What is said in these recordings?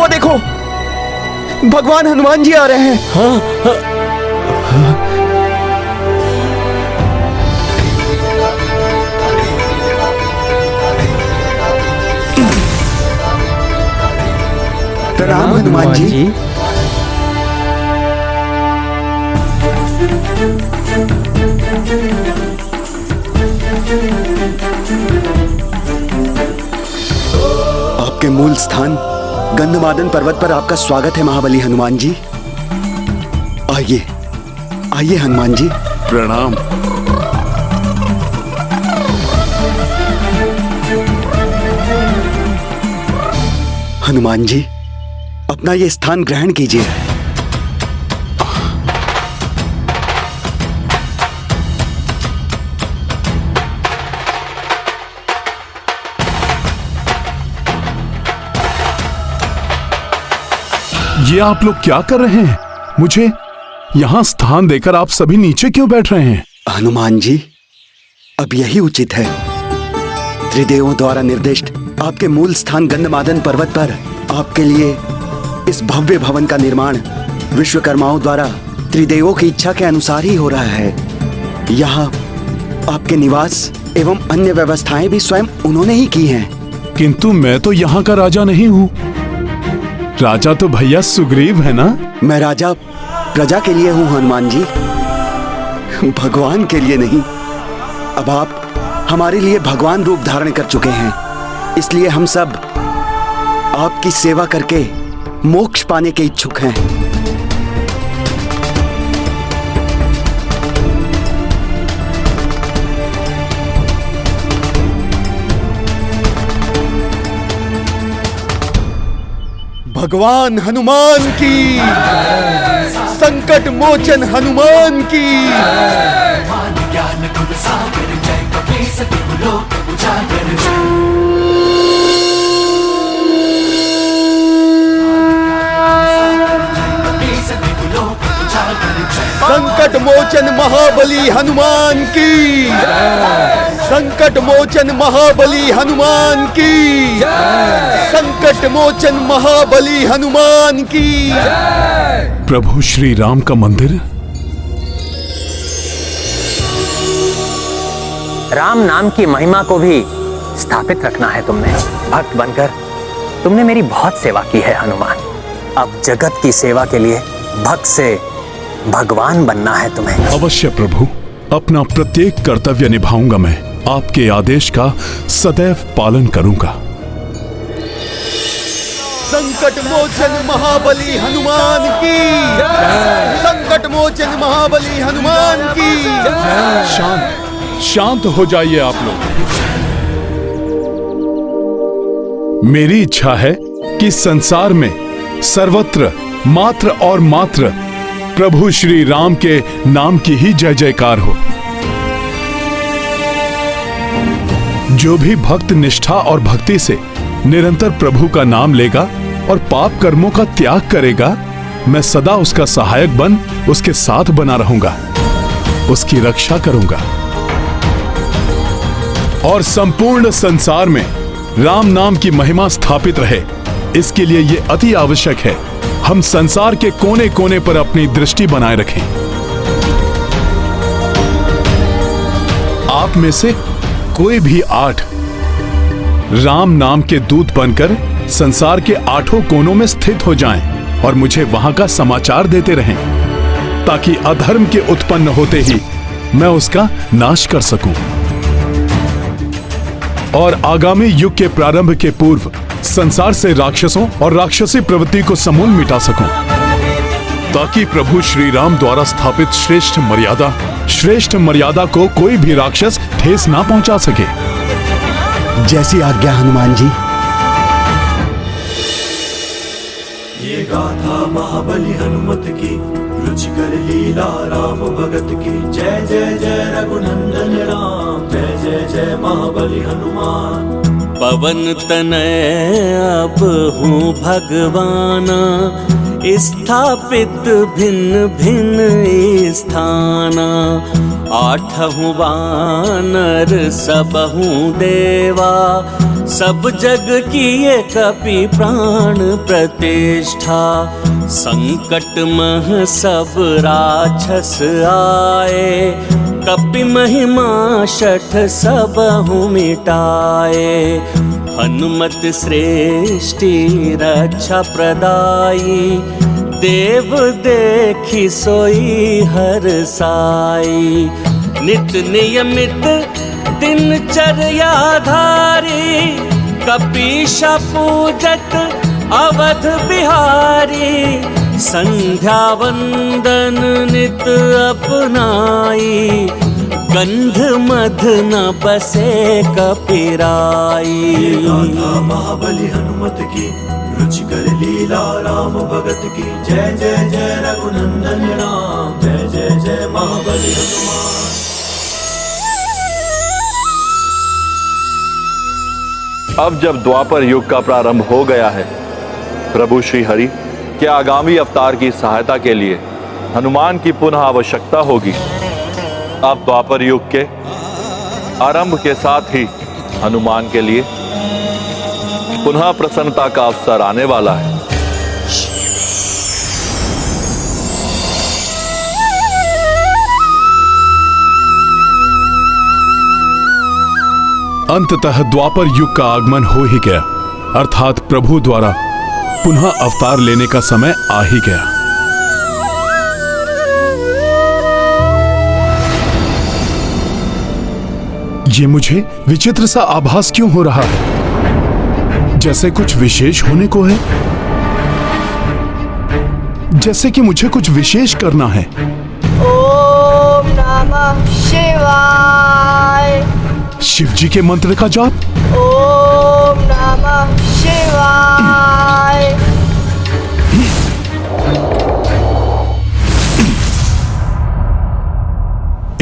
वो देखो, भगवान हनुमान जी आ रहे हैं। प्रणाम हनुमान जी। आपके मूल स्थान गंधमादन पर्वत पर आपका स्वागत है महाबली हनुमान जी। आइए आइए हनुमान जी। प्रणाम। हनुमान जी, अपना ये स्थान ग्रहण कीजिए। ये आप लोग क्या कर रहे हैं? मुझे यहाँ स्थान देकर आप सभी नीचे क्यों बैठ रहे हैं? हनुमान जी, अब यही उचित है। त्रिदेवों द्वारा निर्दिष्ट आपके मूल स्थान गंधमादन पर्वत पर आपके लिए इस भव्य भवन का निर्माण विश्वकर्माओं द्वारा त्रिदेवों की इच्छा के अनुसार ही हो रहा है। यहाँ आपके निवास एवं अन्य व्यवस्थाएं भी स्वयं उन्होंने ही की हैं। किंतु मैं तो यहाँ का राजा नहीं हूँ। राजा तो भैया सुग्रीव है ना? मैं राजा प्रजा के लिए हूँ हनुमान जी, भगवान के लिए नहीं। अब आप हमारे लिए भगवान रूप धारण कर चुके हैं, इसलिए हम सब आपकी सेवा करके मोक्ष पाने के इच्छुक हैं। भगवान हनुमान की, संकट मोचन हनुमान की। संकट मोचन महाबली हनुमान की, संकट मोचन महाबली हनुमान की, संकट मोचन महाबली हनुमान की। प्रभु श्री राम का मंदिर। राम नाम की महिमा को भी स्थापित रखना है तुमने। भक्त बनकर तुमने मेरी बहुत सेवा की है हनुमान। अब जगत की सेवा के लिए भक्त से भगवान बनना है तुम्हें। अवश्य प्रभु, अपना प्रत्येक कर्तव्य निभाऊंगा। मैं आपके आदेश का सदैव पालन करूंगा। संकट मोचन महाबली हनुमान की, संकट मोचन महाबली हनुमान की। शांत शांत हो जाइए आप लोग। मेरी इच्छा है कि संसार में सर्वत्र मात्र और मात्र प्रभु श्री राम के नाम की ही जय जयकार हो। जो भी भक्त निष्ठा और भक्ति से निरंतर प्रभु का नाम लेगा और पाप कर्मों का त्याग करेगा, मैं सदा उसका सहायक बन उसके साथ बना रहूंगा, उसकी रक्षा करूंगा। और संपूर्ण संसार में राम नाम की महिमा स्थापित रहे, इसके लिए यह अति आवश्यक है हम संसार के कोने कोने पर अपनी दृष्टि बनाए रखें। आप में से कोई भी 8 राम नाम के दूत बनकर संसार के 8 कोनों में स्थित हो जाएं और मुझे वहां का समाचार देते रहें, ताकि अधर्म के उत्पन्न होते ही मैं उसका नाश कर सकूं और आगामी युग के प्रारंभ के पूर्व संसार से राक्षसों और राक्षसी प्रवृत्ति को समूल मिटा सकूं, ताकि प्रभु श्री राम द्वारा स्थापित श्रेष्ठ मर्यादा को कोई भी राक्षस ठेस ना पहुंचा सके। जैसी आज्ञा हनुमान जी। ये गाथा महाबली हनुमत की, रुचिकर लीला राम भगत की। जय जय जय रघुनंदन राम, जय जय जय महाबली हनुमान। पवन तनय अब हूँ भगवाना, स्थापित भिन्न भिन्न स्थाना। 8 वानर सबहु देवा, सब जग की ये कपि प्राण प्रतिष्ठा। संकट मह सब राक्षस आए, कपि महिमा शठ सबहु मिटाए। हनुमत श्रेष्ठी रक्षा प्रदाई, देव देखी सोई हर साई। नित नियमित दिनचर्या धारी, कपीशा पूजत अवध बिहारी। संध्या वंदन नित अपनाई, गंध मध न बसे कपिराई। ये गाथा महाबली हनुमत की, रुचिकर लीला राम भगत की। जय जय जय रघुनंदन राम, जय जय जय महाबली हनुमान। अब जब द्वापर युग का प्रारंभ हो गया है, प्रभु श्री हरि के आगामी अवतार की सहायता के लिए हनुमान की पुनः आवश्यकता होगी। अब द्वापर युग के आरंभ के साथ ही हनुमान के लिए पुनः प्रसन्नता का अवसर आने वाला है। अंततः द्वापर युग का आगमन हो ही गया, अर्थात प्रभु द्वारा पुनः अवतार लेने का समय आ ही गया। ये मुझे विचित्र सा आभास क्यों हो रहा है? जैसे कुछ विशेष होने को है, जैसे कि मुझे कुछ विशेष करना है। ओम नमः शिवाय। शिव जी के मंत्र का जाप। ओम नमः शिवाय।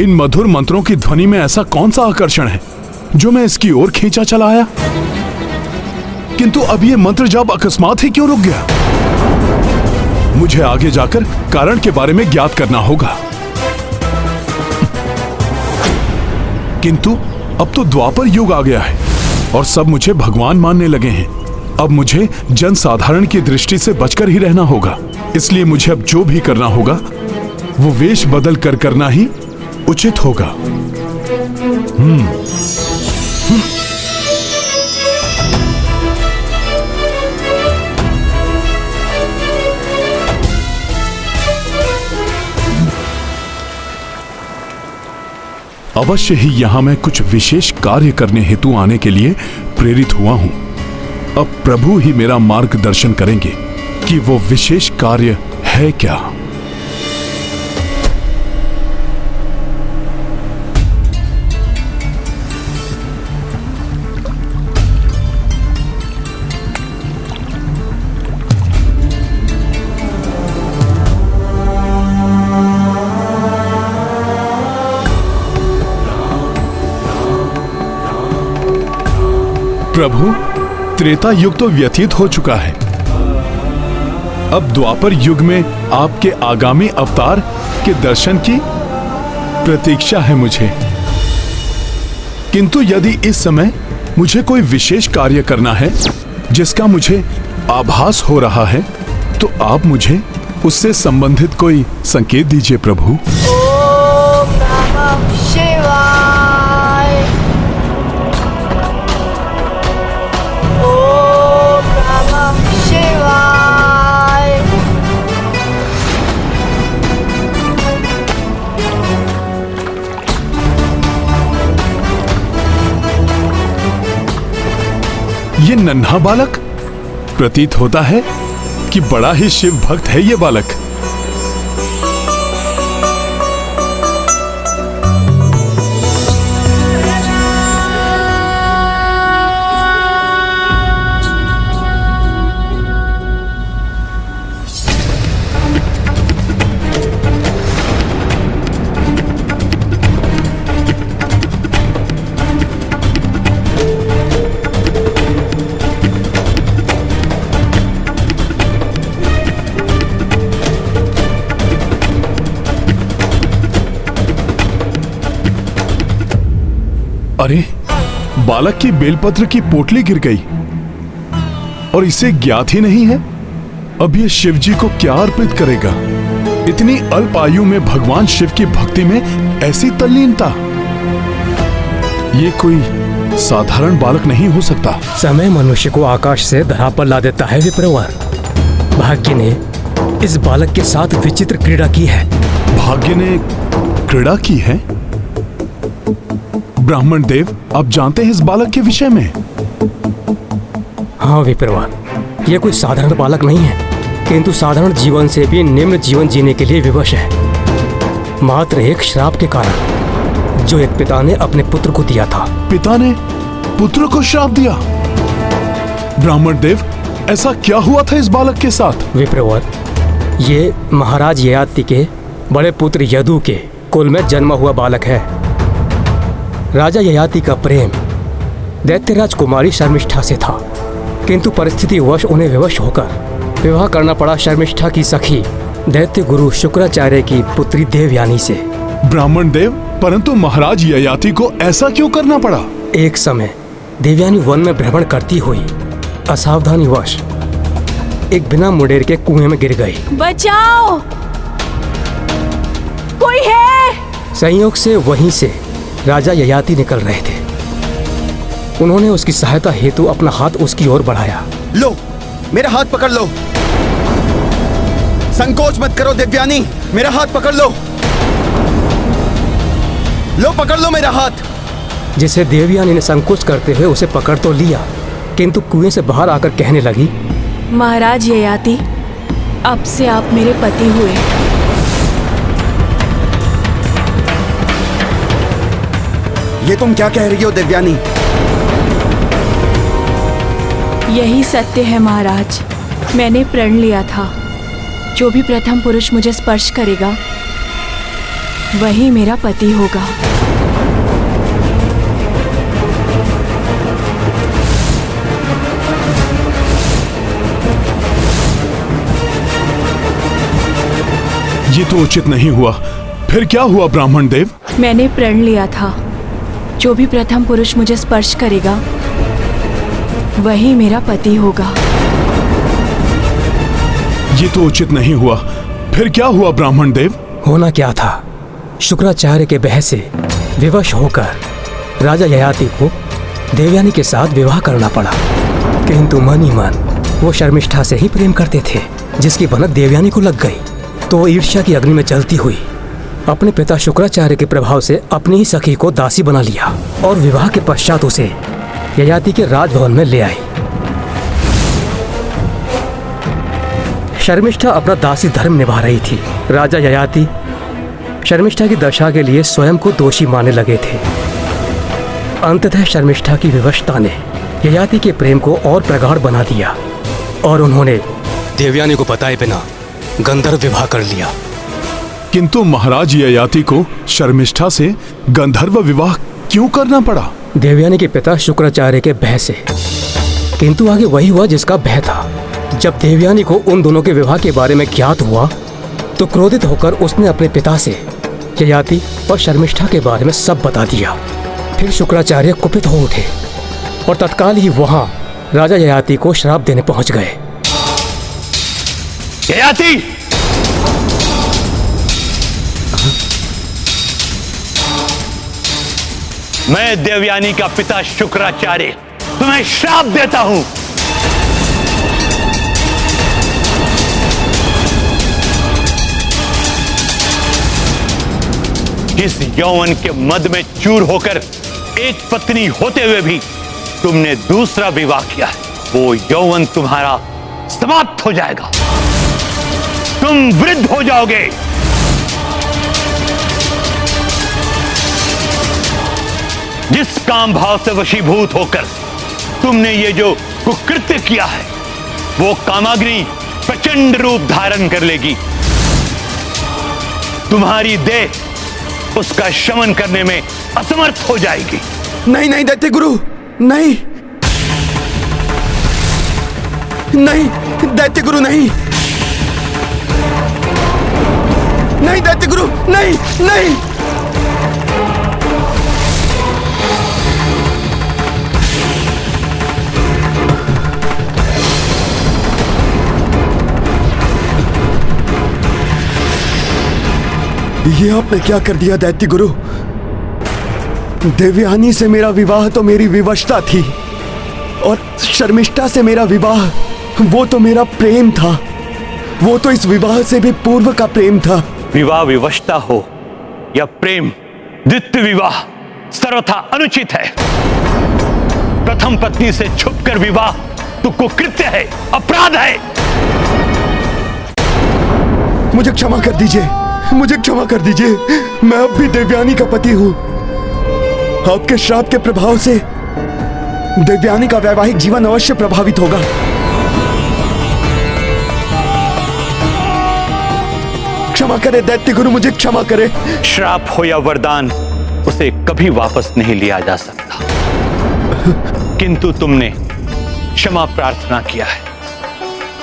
इन मधुर मंत्रों की ध्वनि में ऐसा कौन सा आकर्षण है जो मैं इसकी ओर खींचा चला आया? किंतु अब ये मंत्र जाप अकस्मात ही क्यों रुक गया? मुझे आगे जाकर कारण के बारे में ज्ञात करना होगा। किंतु अब तो द्वापर युग आ गया है और सब मुझे भगवान मानने लगे हैं। अब मुझे जन साधारण की दृष्टि से बचकर ही रहना होगा। इसलिए मुझे अब जो भी करना होगा वो वेश बदल कर करना ही उचित होगा। अवश्य ही यहां मैं कुछ विशेष कार्य करने हेतु आने के लिए प्रेरित हुआ हूं। अब प्रभु ही मेरा मार्गदर्शन करेंगे कि वो विशेष कार्य है क्या। प्रभु, त्रेता युग तो व्यतीत हो चुका है। अब द्वापर युग में आपके आगामी अवतार के दर्शन की प्रतीक्षा है मुझे। किंतु यदि इस समय मुझे कोई विशेष कार्य करना है जिसका मुझे आभास हो रहा है, तो आप मुझे उससे संबंधित कोई संकेत दीजिए प्रभु। ओम नमः शिवाय। ओम नमः शिवाय। ये नन्हा बालक प्रतीत होता है कि बड़ा ही शिव भक्त है ये बालक। अरे बालक की बेलपत्र की पोटली गिर गई और इसे ज्ञात ही नहीं है अब ये शिव जी को क्या अर्पित करेगा। इतनी अल्प आयु में भगवान शिव की भक्ति में ऐसी तल्लीनता, ये कोई साधारण बालक नहीं हो सकता। समय मनुष्य को आकाश से धरा पर ला देता है विप्रवर। भाग्य ने इस बालक के साथ विचित्र क्रीड़ा की है। भाग्य ने क्रीड़ा की है? ब्राह्मण देव, आप जानते हैं इस बालक के विषय में? हाँ विप्रवर, यह कोई साधारण बालक नहीं है, किंतु साधारण जीवन से भी निम्न जीवन जीने के लिए विवश है। मात्र एक श्राप के कारण जो एक पिता ने अपने पुत्र को दिया था। पिता ने पुत्र को श्राप दिया? ब्राह्मण देव, ऐसा क्या हुआ था इस बालक के साथ? विप्रवर, ये महाराज ययाति के बड़े पुत्र यदु के कुल में जन्मा हुआ बालक है। राजा ययाति का प्रेम दैत्यराज कुमारी शर्मिष्ठा से था, किंतु परिस्थितिवश उन्हें विवश होकर विवाह करना पड़ा शर्मिष्ठा की सखी दैत्य गुरु शुक्राचार्य की पुत्री देवयानी से। ब्राह्मण देव, परंतु महाराज ययाति को ऐसा क्यों करना पड़ा? एक समय देवयानी वन में भ्रमण करती हुई असावधानीवश एक बिना मुंडेर के कुएं में गिर गई। बचाओ, कोई है? संयोग से वहीं से राजा ययाति निकल रहे थे। उन्होंने उसकी सहायता हेतु अपना हाथ उसकी ओर बढ़ाया। लो, मेरा हाथ पकड़ लो। संकोच मत करो देवयानी, मेरा हाथ पकड़ लो। लो, पकड़ लो मेरा हाथ। जिसे देवयानी ने संकोच करते हुए उसे पकड़ तो लिया, किंतु कुएं से बाहर आकर कहने लगी, महाराज ययाति, अब से आप मेरे पति हुए। ये तुम क्या कह रही हो देवयानी? यही सत्य है महाराज। मैंने प्रण लिया था, जो भी प्रथम पुरुष मुझे स्पर्श करेगा वही मेरा पति होगा। ये तो उचित नहीं हुआ। फिर क्या हुआ ब्राह्मण देव? मैंने प्रण लिया था, जो भी प्रथम पुरुष मुझे स्पर्श करेगा वही मेरा पति होगा। ये तो उचित नहीं हुआ। फिर क्या हुआ ब्राह्मण देव? होना क्या था, शुक्राचार्य के बह से विवश होकर राजा ययाति को देवयानी के साथ विवाह करना पड़ा, किंतु मन ही मन वो शर्मिष्ठा से ही प्रेम करते थे, जिसकी भनक देवयानी को लग गई। तो वो ईर्ष्या की अग्नि में जलती हुई अपने पिता शुक्राचार्य के प्रभाव से अपनी ही सखी को दासी बना लिया और विवाह के पश्चात उसे ययाति के राजभवन में ले आई। शर्मिष्ठा अपना दासी धर्म निभा रही थी। राजा ययाति शर्मिष्ठा की दशा के लिए स्वयं को दोषी मानने लगे थे। अंततः शर्मिष्ठा की विवशता ने ययाति के प्रेम को और प्रगाढ़ बना दिया और उन्होंने देवयानी को बताए बिना गंधर्व विवाह कर लिया। किंतु महाराज ययाति को शर्मिष्ठा से गंधर्व विवाह क्यों करना पड़ा? देवयानी के पिता शुक्राचार्य के भय से, किंतु आगे वही हुआ जिसका भय था। जब देवयानी को उन दोनों के विवाह के बारे में ज्ञात हुआ तो क्रोधित होकर उसने अपने पिता से ययाति और शर्मिष्ठा के बारे में सब बता दिया। फिर शुक्राचार्य कुपित हो उठे और तत्काल ही वहां राजा ययाति को श्राप देने पहुंच गए। ययाति, मैं देवयानी का पिता शुक्राचार्य तुम्हें श्राप देता हूं। जिस यौवन के मद में चूर होकर एक पत्नी होते हुए भी तुमने दूसरा विवाह किया है, वो यौवन तुम्हारा समाप्त हो जाएगा। तुम वृद्ध हो जाओगे। जिस काम भाव से वशीभूत होकर तुमने ये जो कुकृत्य किया है, वो कामाग्नि प्रचंड रूप धारण कर लेगी। तुम्हारी देह उसका शमन करने में असमर्थ हो जाएगी। नहीं नहीं दैत्य गुरु, नहीं नहीं दैत्य गुरु, नहीं नहीं दैत्य गुरु, नहीं नहीं। ये आपने क्या कर दिया दैत्य गुरु? देवयानी से मेरा विवाह तो मेरी विवशता थी, और शर्मिष्ठा से मेरा विवाह वो तो मेरा प्रेम था। वो तो इस विवाह से भी पूर्व का प्रेम था। विवाह विवशता हो या प्रेम, द्वितीय विवाह सर्वथा अनुचित है। प्रथम पत्नी से छुपकर विवाह तो कुकृत्य है, अपराध है। मुझे क्षमा कर दीजिए, मुझे क्षमा कर दीजिए। मैं अब भी देवयानी का पति हूं। आपके श्राप के प्रभाव से देवयानी का वैवाहिक जीवन अवश्य प्रभावित होगा। क्षमा करे दैत्य गुरु, मुझे क्षमा करे। श्राप हो या वरदान, उसे कभी वापस नहीं लिया जा सकता, किंतु तुमने क्षमा प्रार्थना किया है,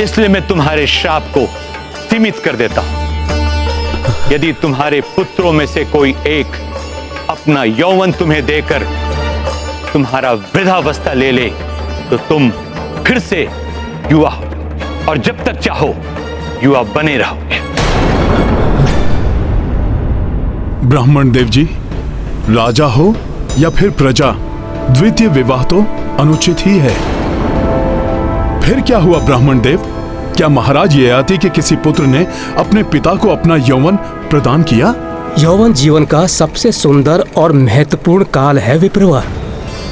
इसलिए मैं तुम्हारे श्राप को सीमित कर देता हूं। यदि तुम्हारे पुत्रों में से कोई एक अपना यौवन तुम्हें देकर तुम्हारा वृद्धावस्था ले ले, तो तुम फिर से युवा हो, और जब तक चाहो युवा बने रहोगे। ब्राह्मण देव जी, राजा हो या फिर प्रजा, द्वितीय विवाह तो अनुचित ही है। फिर क्या हुआ ब्राह्मण देव? क्या महाराज ययाति के किसी पुत्र ने अपने पिता को अपना यौवन प्रदान किया? यौवन जीवन का सबसे सुंदर और महत्वपूर्ण काल है विप्रवर,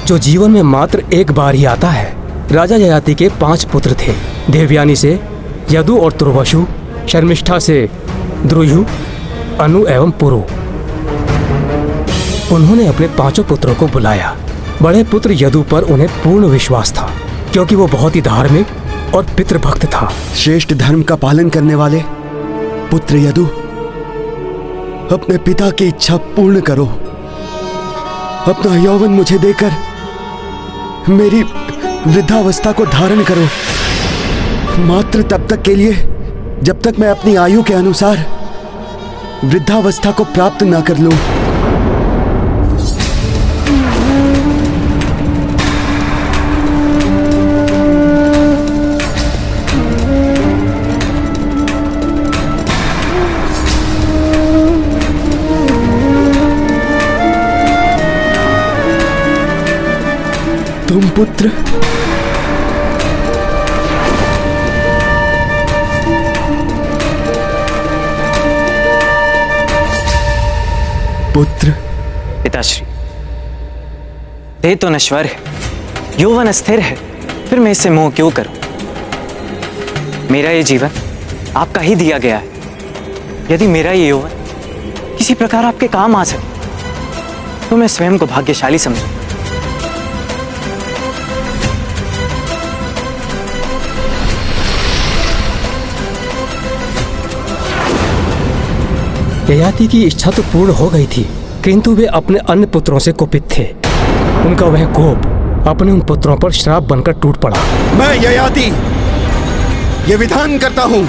जो जीवन में मात्र एक बार ही आता है। राजा ययाति के 5 पुत्र थे। देवयानी से यदु और तुर्वशु, शर्मिष्ठा से द्रुयु, अनु एवं पुरु। उन्होंने अपने 5 पुत्रों को बुलाया। बड़े पुत्र यदु पर उन्हें पूर्ण विश्वास था, क्योंकि वो बहुत ही धार्मिक और पितृभक्त था। श्रेष्ठ धर्म का पालन करने वाले पुत्र यदु, अपने पिता की इच्छा पूर्ण करो। अपना यौवन मुझे देकर मेरी वृद्धावस्था को धारण करो, मात्र तब तक के लिए जब तक मैं अपनी आयु के अनुसार वृद्धावस्था को प्राप्त न कर लूं। तुम पुत्र, पुत्र। पिताश्री, देह तो नश्वर है, यौवन अस्थिर है, फिर मैं इससे मोह क्यों करूं? मेरा ये जीवन आपका ही दिया गया है। यदि मेरा ये यौवन किसी प्रकार आपके काम आ सके, तो मैं स्वयं को भाग्यशाली समझूं। ययाति की इच्छा तो पूर्ण हो गई थी, किंतु वे अपने अन्य पुत्रों से कुपित थे। उनका वह कोप अपने उन पुत्रों पर श्राप बनकर टूट पड़ा। मैं ययाति ये विधान करता हूं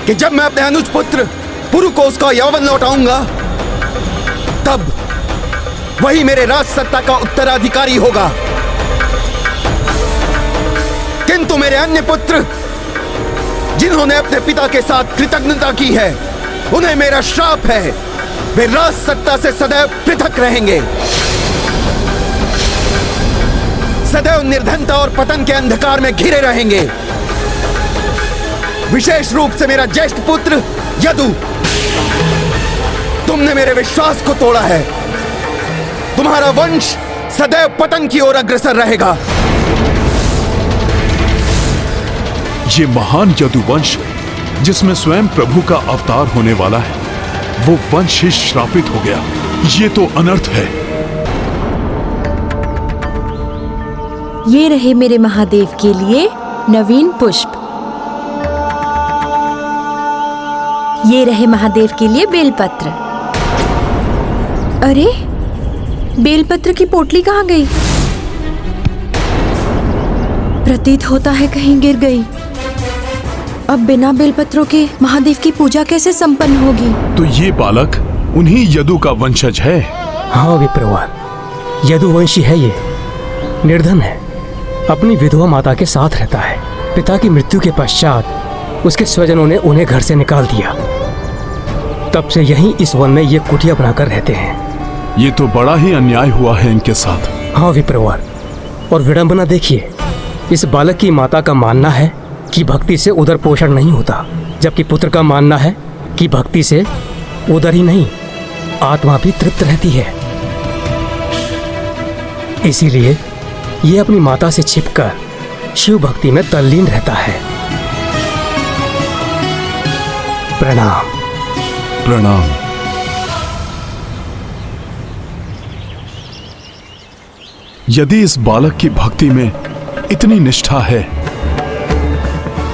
कि जब मैं अपने अनुज पुत्र पुरु को उसका यौवन लौटाऊंगा, तब वही मेरे राज सत्ता का उत्तराधिकारी होगा। किंतु मेरे अन्य पुत्र, जिन्होंने अपने पिता के साथ कृतज्ञता की है, उन्हें मेरा श्राप है। वे राज सत्ता से सदैव पृथक रहेंगे, सदैव निर्धनता और पतन के अंधकार में घिरे रहेंगे। विशेष रूप से मेरा ज्येष्ठ पुत्र यदु, तुमने मेरे विश्वास को तोड़ा है। तुम्हारा वंश सदैव पतन की ओर अग्रसर रहेगा। ये महान यदुवंश, जिसमें स्वयं प्रभु का अवतार होने वाला है, वो वंश ही श्रापित हो गया। ये तो अनर्थ है। ये रहे मेरे महादेव के लिए नवीन पुष्प। ये रहे महादेव के लिए बेलपत्र। अरे, बेलपत्र की पोटली कहाँ गई? प्रतीत होता है कहीं गिर गई। अब बिना बेलपत्रों के महादेव की पूजा कैसे संपन्न होगी? तो ये बालक उन्हीं यदु का वंशज है। हाँ विप्रवर, यदुवंशी है ये। निर्धन है, अपनी विधवा माता के साथ रहता है। पिता की मृत्यु के पश्चात उसके स्वजनों ने उन्हें घर से निकाल दिया। तब से यहीं इस वन में ये कुटिया बनाकर रहते हैं। ये तो बड़ा ही अन्याय हुआ है इनके साथ। हाँ विप्रवर, और विडंबना देखिए, इस बालक की माता का मानना है कि भक्ति से उदर पोषण नहीं होता, जबकि पुत्र का मानना है कि भक्ति से उदर ही नहीं आत्मा भी तृप्त रहती है। इसीलिए ये अपनी माता से छिपकर शिव भक्ति में तल्लीन रहता है। प्रणाम। प्रणाम। यदि इस बालक की भक्ति में इतनी निष्ठा है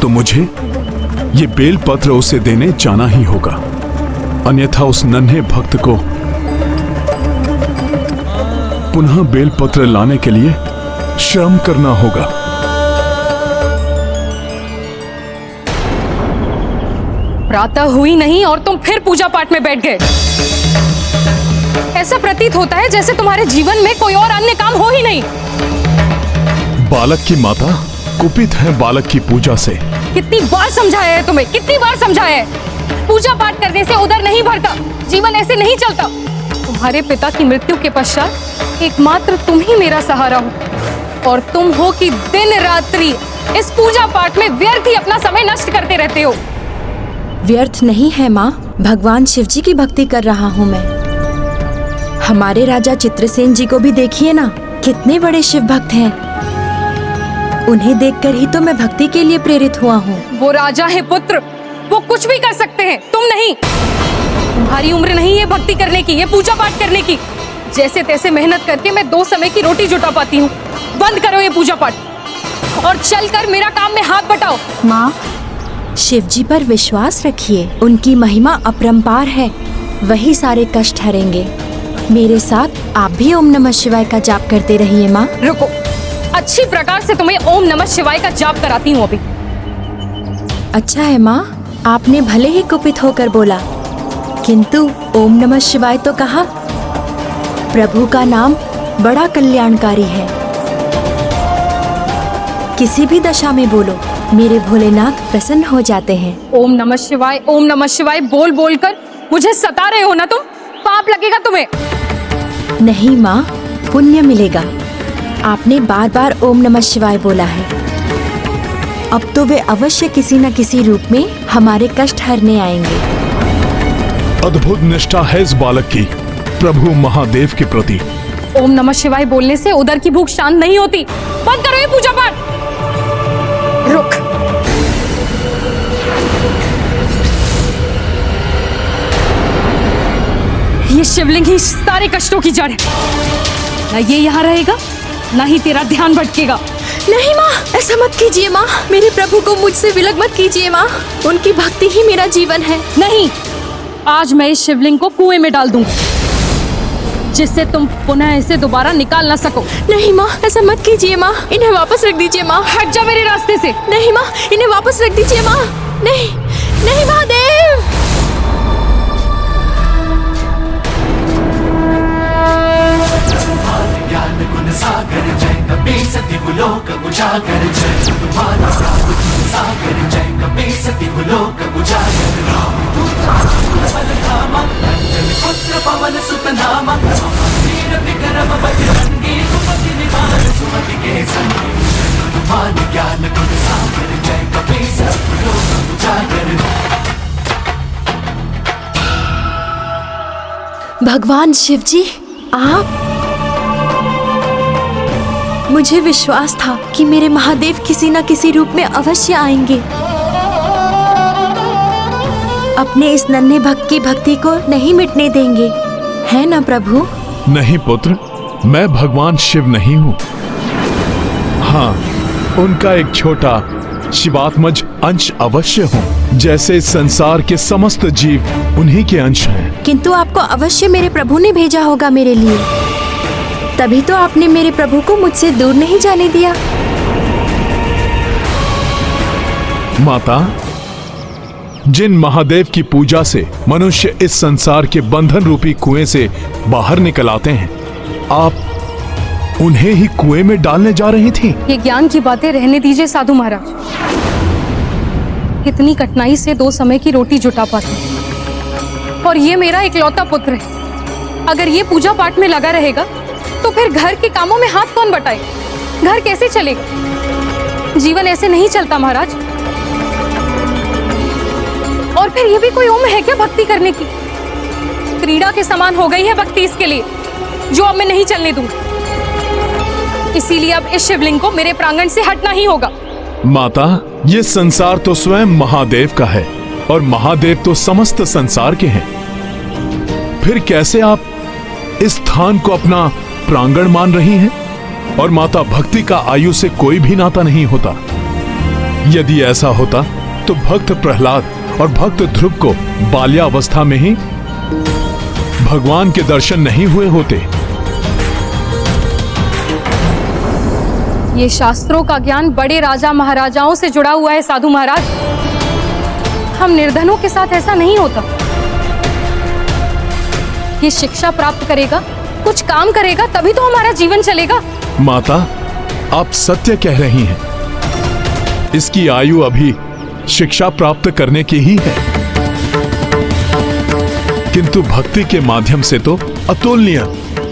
तो मुझे ये बेलपत्र उसे देने जाना ही होगा, अन्यथा उस नन्हे भक्त को पुनः बेलपत्र लाने के लिए श्रम करना होगा। प्रातः हुई नहीं और तुम फिर पूजा पाठ में बैठ गए। ऐसा प्रतीत होता है जैसे तुम्हारे जीवन में कोई और अन्य काम हो ही नहीं। बालक की माता कुपित है बालक की पूजा से। कितनी बार समझाया है तुम्हें, कितनी बार समझाया है। पूजा पाठ करने से उदर नहीं भरता, जीवन ऐसे नहीं चलता। तुम्हारे पिता की मृत्यु के पश्चात एकमात्र तुम ही मेरा सहारा हो, और तुम हो कि दिन रात्रि इस पूजा पाठ में व्यर्थ ही अपना समय नष्ट करते रहते हो। व्यर्थ नहीं है माँ, भगवान शिव जी की भक्ति कर रहा हूँ मैं। हमारे राजा चित्रसेन जी को भी देखिए ना, कितने बड़े शिव भक्त हैं। उन्हें देखकर ही तो मैं भक्ति के लिए प्रेरित हुआ हूँ। वो राजा है पुत्र, वो कुछ भी कर सकते हैं, तुम नहीं। तुम्हारी उम्र नहीं है भक्ति करने की, ये पूजा पाठ करने की। जैसे तैसे मेहनत करके मैं 2 समय की रोटी जुटा पाती हूँ। बंद करो ये पूजा पाठ और चलकर मेरा काम में हाथ बटाओ। माँ, शिव जी पर विश्वास रखिए, उनकी महिमा अपरंपार है, वही सारे कष्ट हरेंगे। मेरे साथ आप भी ओम नमः शिवाय का जाप करते रहिए माँ। रुको, अच्छी प्रकार से तुम्हें ओम नमः शिवाय का जाप कराती हूँ अभी। अच्छा है माँ, आपने भले ही कुपित होकर बोला, किंतु ओम नमः शिवाय तो कहा। प्रभु का नाम बड़ा कल्याणकारी है। किसी भी दशा में बोलो, मेरे भोलेनाथ प्रसन्न हो जाते हैं। ओम नमः शिवाय बोल बोल कर मुझे सता रहे हो ना तुम। पाप लगेगा तुम्हें। नहीं माँ, पुण्य मिलेगा। आपने बार बार ओम नमः शिवाय बोला है, अब तो वे अवश्य किसी न किसी रूप में हमारे कष्ट हरने आएंगे। अद्भुत निष्ठा है इस बालक की प्रभु महादेव के प्रति। ओम नमः शिवाय बोलने से उदर की भूख शांत नहीं होती। बंद करो ये पूजा पाठ। रुक, ये शिवलिंग ही सारे कष्टों की जड़ है। ना ये यहाँ रहेगा, ना ही तेरा ध्यान भटकेगा। नहीं माँ, ऐसा मत कीजिए माँ, मेरे प्रभु को मुझसे विलग मत कीजिए माँ, उनकी भक्ति ही मेरा जीवन है। नहीं, आज मैं इस शिवलिंग को कुएं में डाल दूंगी, जिससे तुम पुनः इसे दोबारा निकाल ना सको। नहीं माँ, ऐसा मत कीजिए माँ, इन्हें वापस रख दीजिए माँ। हट जा मेरे रास्ते से। नहीं माँ, इन्हें वापस रख दीजिए माँ। नहीं नहीं महादेव। ज्ञान गुण सागर जय कपी सती गुलोक उजागर जय तुम्हारा सागर जय कपी सती गुलोक उजागर राम पुत्र पवन सुत नामा वीर विक्रम बजरंगी सुमति निवार सुमति के संग तुम्हारा ज्ञान गुण सागर जय कपी सती गुलोक उजागर। भगवान शिव जी, आप, मुझे विश्वास था कि मेरे महादेव किसी न किसी रूप में अवश्य आएंगे। अपने इस नन्हे भक्त की भक्ति को नहीं मिटने देंगे, है ना प्रभु? नहीं पुत्र, मैं भगवान शिव नहीं हूँ। हाँ, उनका एक छोटा शिवात्मज अंश अवश्य हूँ, जैसे संसार के समस्त जीव उन्हीं के अंश हैं। किंतु आपको अवश्य मेरे प्रभु ने भेजा होगा मेरे लिए, तभी तो आपने मेरे प्रभु को मुझसे दूर नहीं जाने दिया। माता, जिन महादेव की पूजा से मनुष्य इस संसार के बंधन रूपी कुएं से बाहर निकल आते हैं, आप उन्हें ही कुएं में डालने जा रही थी। ये ज्ञान की बातें रहने दीजिए साधु महाराज। इतनी कठिनाई से 2 समय की रोटी जुटा पाते, और ये मेरा इकलौता पुत्र है। अगर ये पूजा पाठ में लगा रहेगा तो फिर घर के कामों में हाथ कौन बटाएगा? घर कैसे चलेगा? जीवन ऐसे नहीं चलता महाराज। और फिर ये भी कोई उम्र है क्या भक्ति करने की? क्रीड़ा के समान हो गई है भक्ति इसके लिए, जो अब मैं नहीं चलने दूंगी। इसीलिए अब इस शिवलिंग को मेरे प्रांगण से हटना ही होगा। माता, ये संसार तो स्वयं महादेव का है और महादेव तो समस्त संसार के हैं। फिर कैसे आप इस स्थान को अपना प्रांगण मान रही हैं? और माता, भक्ति का आयु से कोई भी नाता नहीं होता। यदि ऐसा होता तो भक्त प्रहलाद और भक्त ध्रुव को बाल्यावस्था में ही भगवान के दर्शन नहीं हुए होते। ये शास्त्रों का ज्ञान बड़े राजा महाराजाओं से जुड़ा हुआ है साधु महाराज। हम निर्धनों के साथ ऐसा नहीं होता। ये शिक्षा प्राप्त करेगा, कुछ काम करेगा, तभी तो हमारा जीवन चलेगा। माता, आप सत्य कह रही हैं। इसकी आयु अभी शिक्षा प्राप्त करने की ही है, किंतु भक्ति के माध्यम से तो अतुलनीय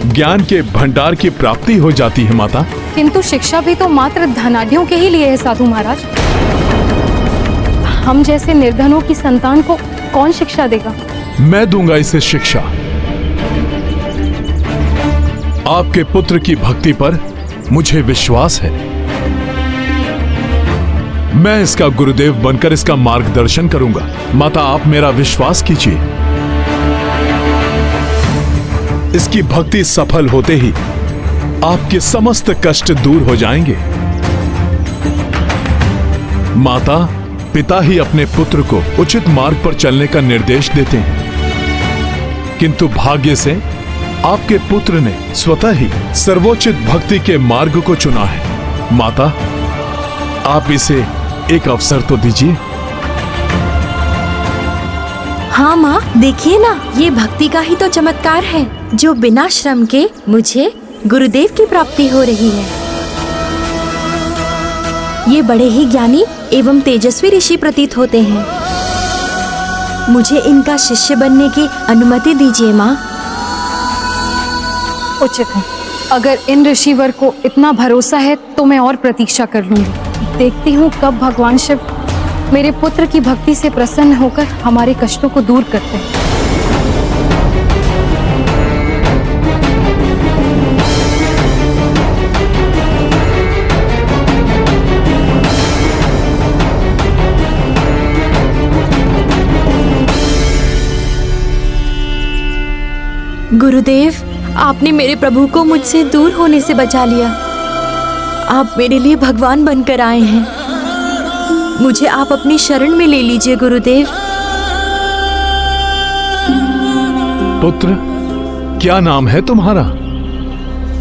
ज्ञान के भंडार की प्राप्ति हो जाती है माता। किंतु शिक्षा भी तो मात्र धनाढ्यों के ही लिए है साधु महाराज। हम जैसे निर्धनों की संतान को कौन शिक्षा देगा? मैं दूंगा इसे शिक्षा। आपके पुत्र की भक्ति पर मुझे विश्वास है। मैं इसका गुरुदेव बनकर इसका मार्गदर्शन करूंगा। माता, आप मेरा विश्वास कीजिए। इसकी भक्ति सफल होते ही आपके समस्त कष्ट दूर हो जाएंगे। माता, पिता ही अपने पुत्र को उचित मार्ग पर चलने का निर्देश देते हैं, किंतु भाग्य से आपके पुत्र ने स्वतः ही सर्वोचित भक्ति के मार्ग को चुना है। माता, आप इसे एक अवसर तो दीजिए। हाँ माँ, देखिए ना, ये भक्ति का ही तो चमत्कार है जो बिना श्रम के मुझे गुरुदेव की प्राप्ति हो रही है। ये बड़े ही ज्ञानी एवं तेजस्वी ऋषि प्रतीत होते हैं। मुझे इनका शिष्य बनने की अनुमति दीजिए माँ। उचित है। अगर इन ऋषिवर को इतना भरोसा है तो मैं और प्रतीक्षा कर लूंगी। देखती हूँ कब भगवान शिव मेरे पुत्र की भक्ति से प्रसन्न होकर हमारे कष्टों को दूर करते हैं। गुरुदेव, आपने मेरे प्रभु को मुझसे दूर होने से बचा लिया। आप मेरे लिए भगवान बनकर आए हैं। मुझे आप अपनी शरण में ले लीजिए गुरुदेव। पुत्र, क्या नाम है तुम्हारा?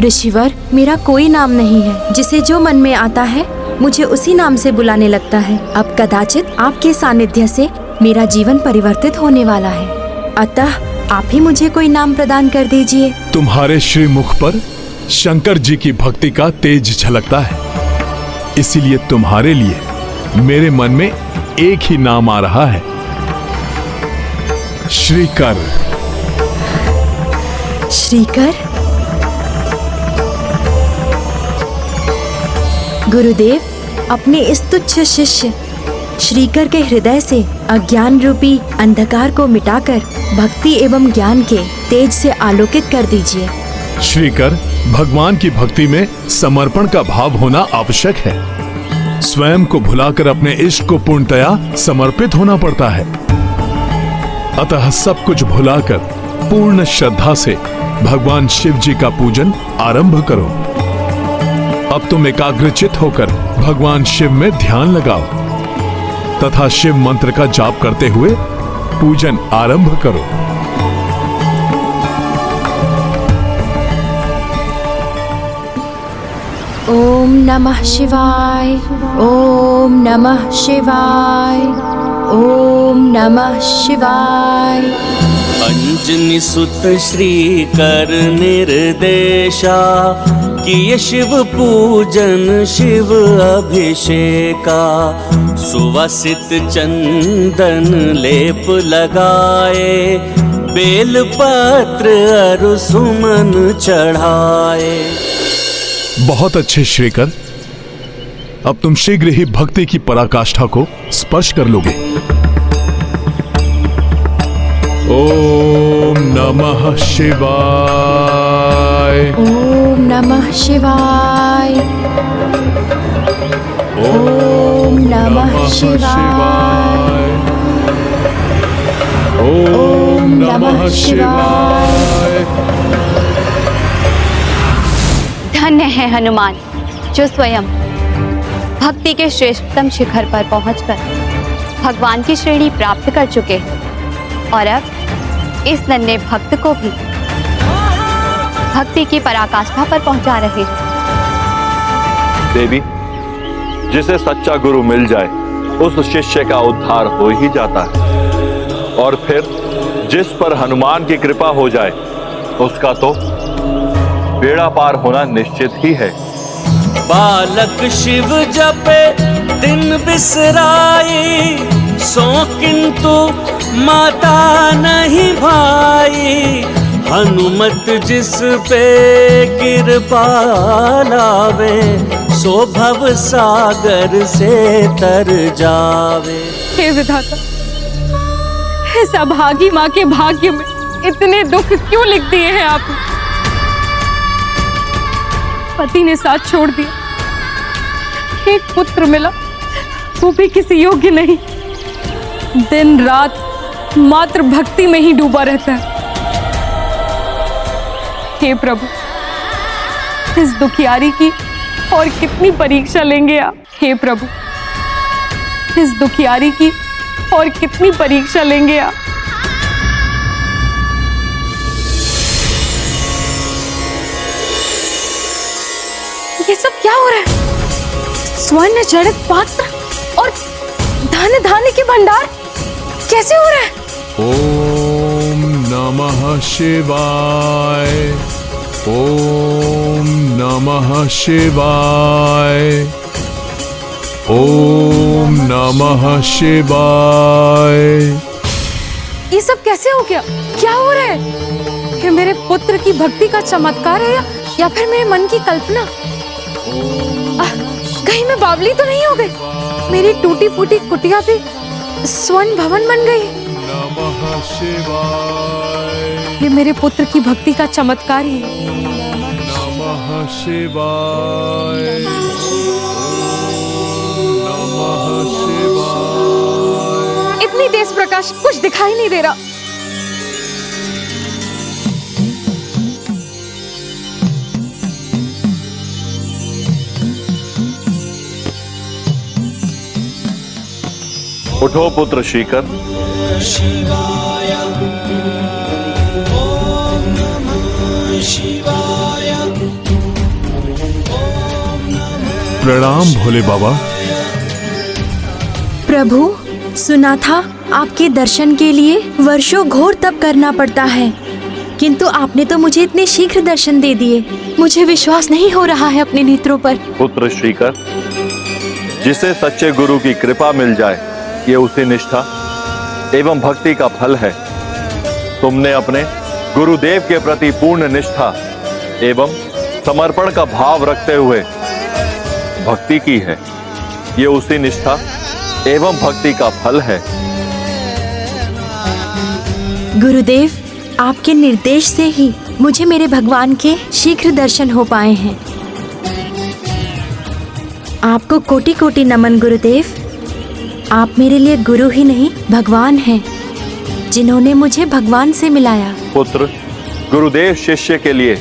ऋषिवर, मेरा कोई नाम नहीं है। जिसे जो मन में आता है मुझे उसी नाम से बुलाने लगता है। अब कदाचित आपके सानिध्य से मेरा जीवन परिवर्तित होने वाला है, अतः आप ही मुझे कोई नाम प्रदान कर दीजिए। तुम्हारे श्रीमुख पर शंकर जी की भक्ति का तेज झलकता है, इसीलिए तुम्हारे लिए मेरे मन में एक ही नाम आ रहा है, श्रीकर। श्रीकर? गुरुदेव, अपने इस तुच्छ शिष्य श्रीकर के हृदय से अज्ञान रूपी अंधकार को मिटाकर भक्ति एवं ज्ञान के तेज से आलोकित कर दीजिए। श्रीकर, भगवान की भक्ति में समर्पण का भाव होना आवश्यक है। स्वयं को भुलाकर अपने इष्ट को पूर्णतया समर्पित होना पड़ता है। अतः सब कुछ भुलाकर पूर्ण श्रद्धा से भगवान शिव जी का पूजन आरंभ करो। अब तुम एकाग्रचित होकर भगवान शिव में ध्यान लगाओ तथा शिव मंत्र का जाप करते हुए पूजन आरंभ करो। ओम नमः शिवाय, ओम नमः शिवाय, ओम नमः शिवाय। अंजनी सुत श्री कर निर्देशा, किए शिव पूजन शिव अभिषेका। सुवासित चंदन लेप लगाए, बेल पत्र अरु सुमन चढ़ाए। बहुत अच्छे श्रीकर, अब तुम शीघ्र ही भक्ति की पराकाष्ठा को स्पर्श कर लोगे। ओम नमः शिवाय। ओम नमः शिवाय। ओम नमः शिवाय। ओम नमः शिवाय। धन्य है हनुमान जो स्वयं भक्ति के श्रेष्ठतम शिखर पर पहुंचकर भगवान की श्रेणी प्राप्त कर चुके हैं और अब इस नन्हे भक्त को भी भक्ति की पराकाष्ठा पर पहुंचा रहे हैं। देवी, जिसे सच्चा गुरु मिल जाए उस शिष्य का उद्धार हो ही जाता है, और फिर जिस पर हनुमान की कृपा हो जाए उसका तो बेड़ा पार होना निश्चित ही है। बालक शिव जपे दिन बिसराई, सो किंतु माता नहीं भाई। हनुमत जिस पे कृपा लावे, सो भव सागर से तर जावे। हे विधाता, इस अभागी माँ के भाग्य में इतने दुख क्यों लिख दिए हैं आपने? पति ने साथ छोड़ दिया, एक पुत्र मिला वो भी किसी योग्य नहीं, दिन रात मात्र भक्ति में ही डूबा रहता है। हे प्रभु, इस दुखियारी की और कितनी परीक्षा लेंगे आप? हे प्रभु, इस दुखियारी की और कितनी परीक्षा लेंगे आप? ये सब क्या हो रहा है? स्वर्ण जड़ित पात्र और धन धान्य के भंडार कैसे हो रहे हैं? ओम नमः शिवाय। ओम नमः शिवाय। ओम नमः शिवाय। ये सब कैसे हो गया? क्या हो रहा है? ये मेरे पुत्र की भक्ति का चमत्कार है या फिर मेरे मन की कल्पना? कहीं मैं बावली तो नहीं हो गई? मेरी टूटी फूटी कुटिया भी स्वर्ण भवन बन गई। नमः शिवाय। ये मेरे पुत्र की भक्ति का चमत्कार ही है। नमः शिवाय। नमः शिवाय। इतनी तेज प्रकाश, कुछ दिखाई नहीं दे रहा। उठो पुत्र श्रीकर। शिवाय। ओम नमः शिवाय। प्रणाम भोले बाबा। प्रभु, सुना था आपके दर्शन के लिए वर्षों घोर तप करना पड़ता है, किंतु आपने तो मुझे इतने शीघ्र दर्शन दे दिए। मुझे विश्वास नहीं हो रहा है अपने नेत्रों पर। पुत्र श्रीकर, जिसे सच्चे गुरु की कृपा मिल जाए ये उसी निष्ठा एवं भक्ति का फल है। तुमने अपने गुरुदेव के प्रति पूर्ण निष्ठा एवं समर्पण का भाव रखते हुए भक्ति की है। ये उसी निष्ठा एवं भक्ति का फल है। गुरुदेव, आपके निर्देश से ही मुझे मेरे भगवान के शीघ्र दर्शन हो पाए हैं। आपको कोटि कोटि नमन गुरुदेव। आप मेरे लिए गुरु ही नहीं भगवान हैं, जिन्होंने मुझे भगवान से मिलाया। पुत्र, गुरुदेव शिष्य के लिए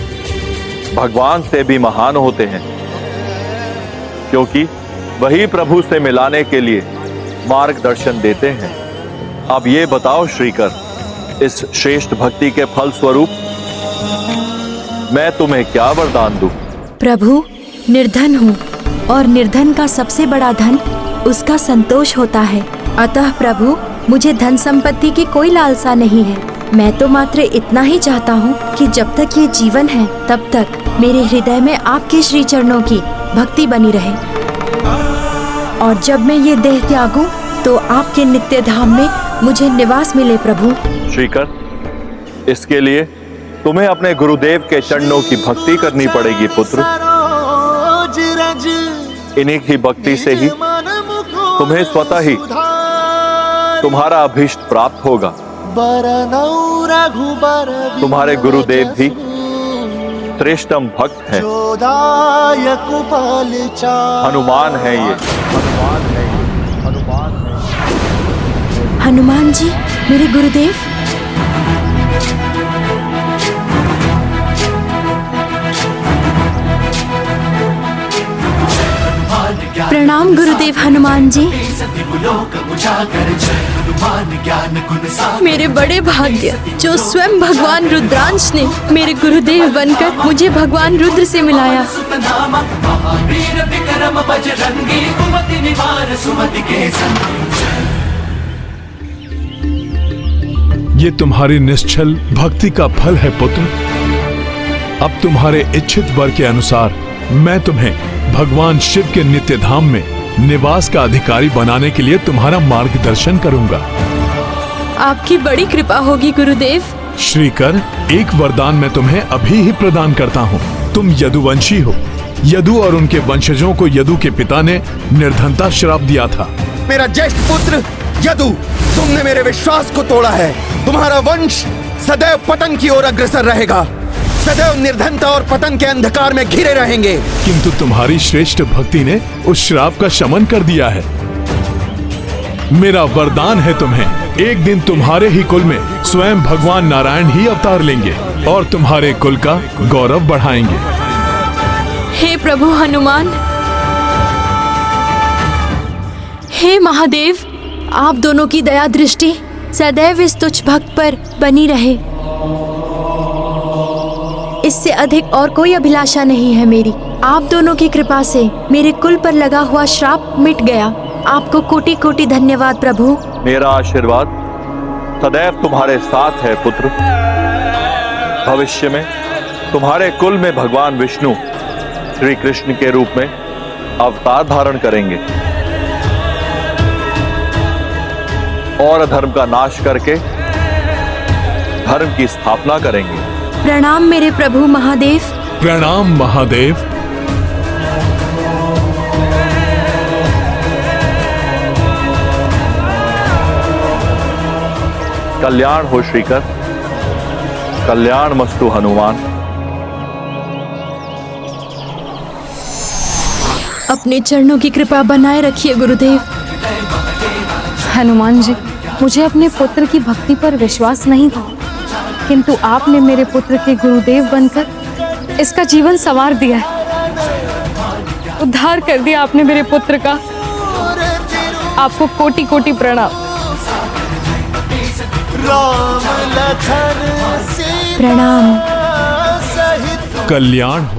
भगवान से भी महान होते हैं, क्योंकि वही प्रभु से मिलाने के लिए मार्गदर्शन देते हैं। अब ये बताओ श्रीकर, इस श्रेष्ठ भक्ति के फल स्वरूप मैं तुम्हें क्या वरदान दूं? प्रभु, निर्धन हूँ और निर्धन का सबसे बड़ा धन उसका संतोष होता है। अतः प्रभु, मुझे धन संपत्ति की कोई लालसा नहीं है। मैं तो मात्र इतना ही चाहता हूँ कि जब तक ये जीवन है तब तक मेरे हृदय में आपके श्री चरणों की भक्ति बनी रहे, और जब मैं ये देह त्यागूं तो आपके नित्य धाम में मुझे निवास मिले। प्रभु श्रीकर, इसके लिए तुम्हें अपने गुरुदेव के चरणों की भक्ति करनी पड़ेगी पुत्र। इन्हीं की भक्ति से ही तुम्हें स्वतः ही तुम्हारा अभीष्ट प्राप्त होगा। तुम्हारे गुरुदेव भी श्रेष्ठतम भक्त हैं, हनुमान है ये, हनुमान है ये, हनुमान है। हनुमान जी, मेरे गुरुदेव। प्रणाम गुरुदेव हनुमान जी। मेरे बड़े भाग्य जो स्वयं भगवान रुद्रांश ने मेरे गुरुदेव बनकर मुझे भगवान रुद्र से मिलाया। ये तुम्हारी निश्चल भक्ति का फल है पुत्र। अब तुम्हारे इच्छित वर के अनुसार मैं तुम्हें भगवान शिव के नित्य धाम में निवास का अधिकारी बनाने के लिए तुम्हारा मार्गदर्शन करूंगा। आपकी बड़ी कृपा होगी गुरुदेव। श्रीकर, एक वरदान मैं तुम्हें अभी ही प्रदान करता हूँ। तुम यदुवंशी हो। यदु और उनके वंशजों को यदु के पिता ने निर्धनता श्राप दिया था। मेरा ज्येष्ठ पुत्र यदु, तुमने मेरे विश्वास को तोड़ा है। तुम्हारा वंश सदैव पतन की ओर अग्रसर रहेगा, सदैव निर्धनता और पतन के अंधकार में घिरे रहेंगे। किंतु तुम्हारी श्रेष्ठ भक्ति ने उस श्राप का शमन कर दिया है। मेरा वरदान है तुम्हें, एक दिन तुम्हारे ही कुल में स्वयं भगवान नारायण ही अवतार लेंगे और तुम्हारे कुल का गौरव बढ़ाएंगे। हे प्रभु हनुमान, हे महादेव, आप दोनों की दया दृष्टि सदैव इस तुच्छ भक्त पर बनी रहे। इससे अधिक और कोई अभिलाषा नहीं है मेरी। आप दोनों की कृपा से मेरे कुल पर लगा हुआ श्राप मिट गया। आपको कोटि कोटि धन्यवाद प्रभु। मेरा आशीर्वाद सदैव तुम्हारे साथ है पुत्र। भविष्य में तुम्हारे कुल में भगवान विष्णु श्री कृष्ण के रूप में अवतार धारण करेंगे और अधर्म का नाश करके धर्म की स्थापना करेंगे। प्रणाम मेरे प्रभु महादेव। प्रणाम महादेव। कल्याण हो श्रीकर, कल्याण मस्तु हनुमान। अपने चरणों की कृपा बनाए रखिए गुरुदेव। हनुमान जी, मुझे अपने पुत्र की भक्ति पर विश्वास नहीं था, किंतु आपने मेरे पुत्र के गुरुदेव बनकर इसका जीवन संवार दिया है। उद्धार कर दिया आपने मेरे पुत्र का। आपको कोटि कोटि प्रणाम। प्रणाम। कल्याण हो।